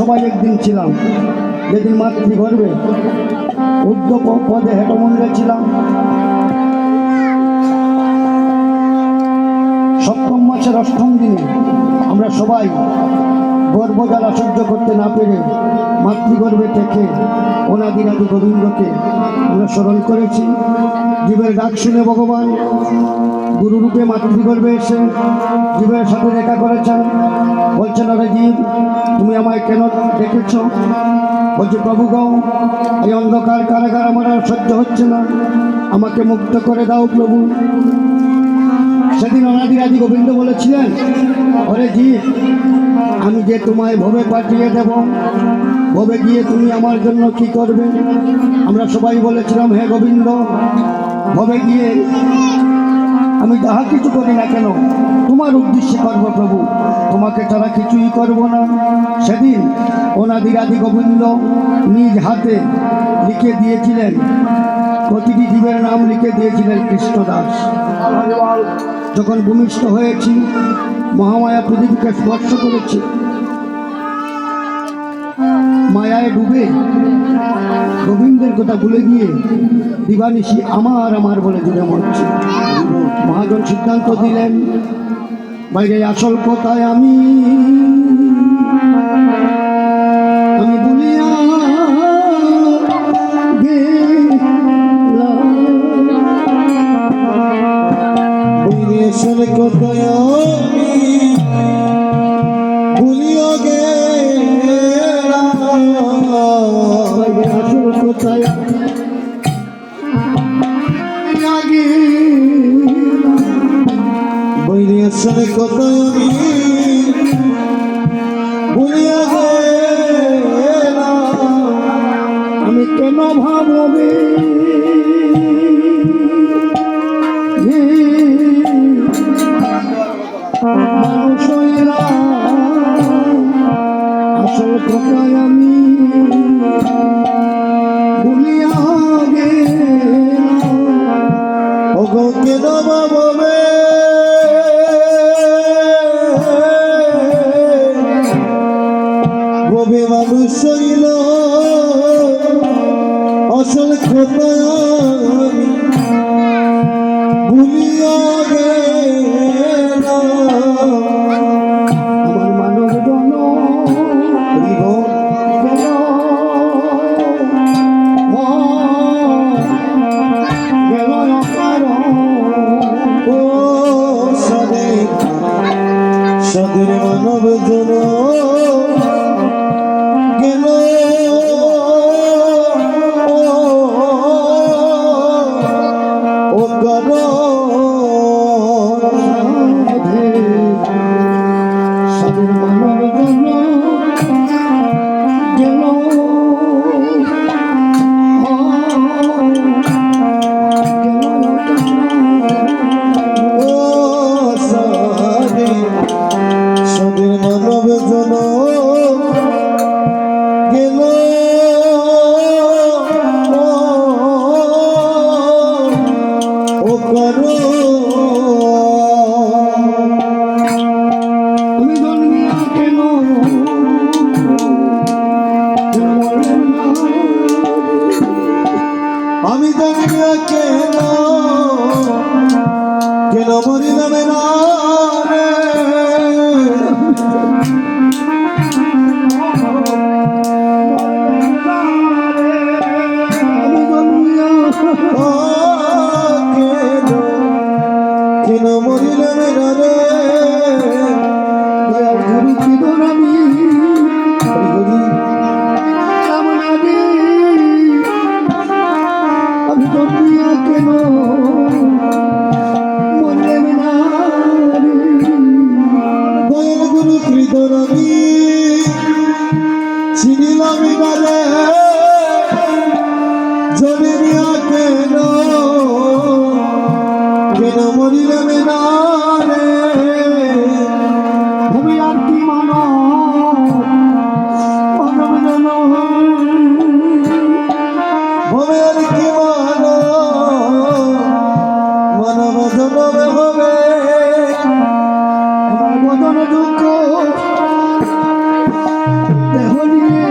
সবাই একদিন ছিলাম, যেদিন মাতৃগর্ভে ঊর্ধ্ব পদে হেটমন্ডে ছিলাম। সপ্তম মাসের অষ্টম দিনে আমরা সবাই গর্ভজ্বালা সহ্য করতে না পেরে মাতৃগর্ভে থেকে অনাদিনাদি গোবিন্দকে আমরা স্মরণ করেছি। জীবের ডাক শুনে ভগবান গুরুরূপে মাতৃগর্ভে এসে জীবের সাথে দেখা করেছেন। বলছেন, আরে জীব, তুমি আমায় কেন ডেকেছ? বলছে, প্রভু গো, এই অন্ধকার কারাগার আমার আর সহ্য হচ্ছে না, আমাকে মুক্ত করে দাও প্রভু। সেদিন অনাদিরাদি গোবিন্দ বলেছিলেন, ওরে জীব, আমি যে তোমায় ভবে পাঠিয়ে দেব, ভবে গিয়ে তুমি আমার জন্য কি করবে? আমরা সবাই বলেছিলাম, হে গোবিন্দ, ভবে গিয়ে আমি যাহা কিছু করি না কেন তোমার উদ্দেশ্যে করবো প্রভু, তোমাকে ছাড়া কিছুই করব না। সেদিন অনাদিরাদি গোবিন্দ নিজ হাতে লিখে দিয়েছিলেন, প্রতিটি জীবের নাম লিখে দিয়েছিলেন কৃষ্ণদাস। যখন ভূমিষ্ঠ হয়েছি, মহামায়া পৃথিবীকে স্পর্শ করেছে, মায়ায় ডুবে গোবিন্দের কথা ভুলে গিয়ে দিবানিশি আমার আমার বলে জুড়ে মরছে। মহাজন সিদ্ধান্ত দিলেন, বাইরে আসল কথায় আমি বলিয়া আসল কথায় আমি ভুলিয়া গেলাম, আসল কথায় বইরে আসল কথায় আমি ভুলিয়া গেলাম। আমি কেন ভাববে মানুষ আসল কথায় আমি ভুলিয়া গেলাম। ওগো কেন ভাববে ভবে মানুষ হইল আসল কথায় আমি ভুলিয়া গেলাম। আমার মানব জন গেল ও সাদের মানব জন গেল ও কারণ সাদের মানব জন গেল ও সাদের মানব জন গেল ও কারণ আমি জন্মিয়া কেন আমি জানিয়া কেন কেন মরিলাম না রে। আমি জন্মিয়া ও কেন কেন মরিলাম না রে। দয়াল ঘুরি কি দোরামি আমি জন্মিয়া কেন মরলেম না রে। দয়াল গুরু কৃতরবি চিনিলাম না রে। জন্মিয়া কেন কেন মরিলাম না রে। আমি আর কি মানব জন ভবের কি মানব জনম হবে। আমার বদন দুঃখ দেহ নিয়ে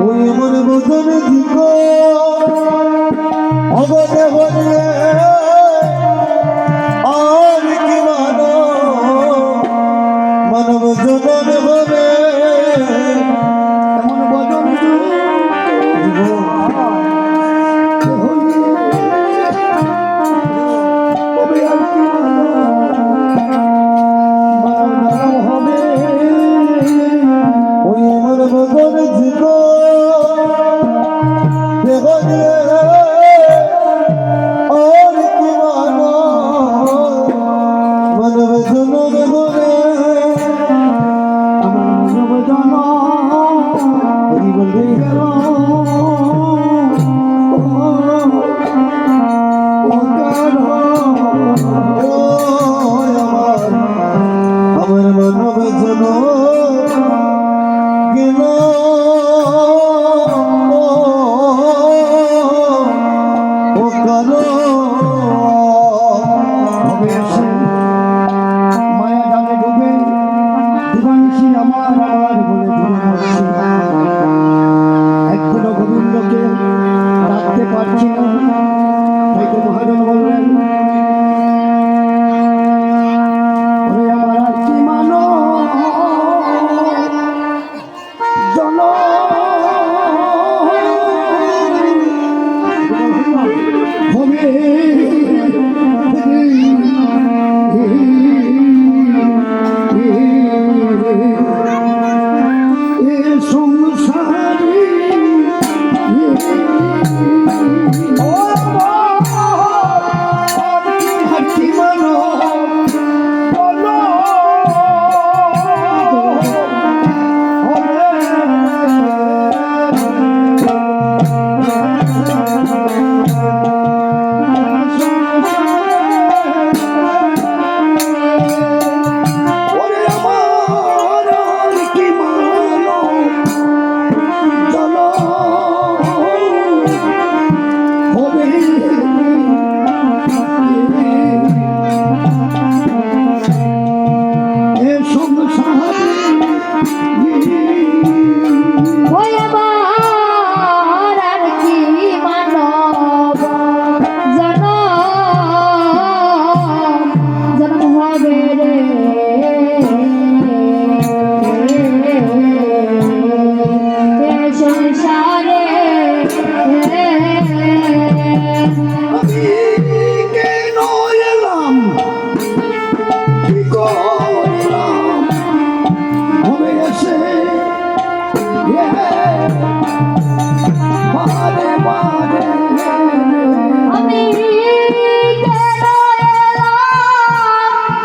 ওই মন বোঝন দিক অবদে হলে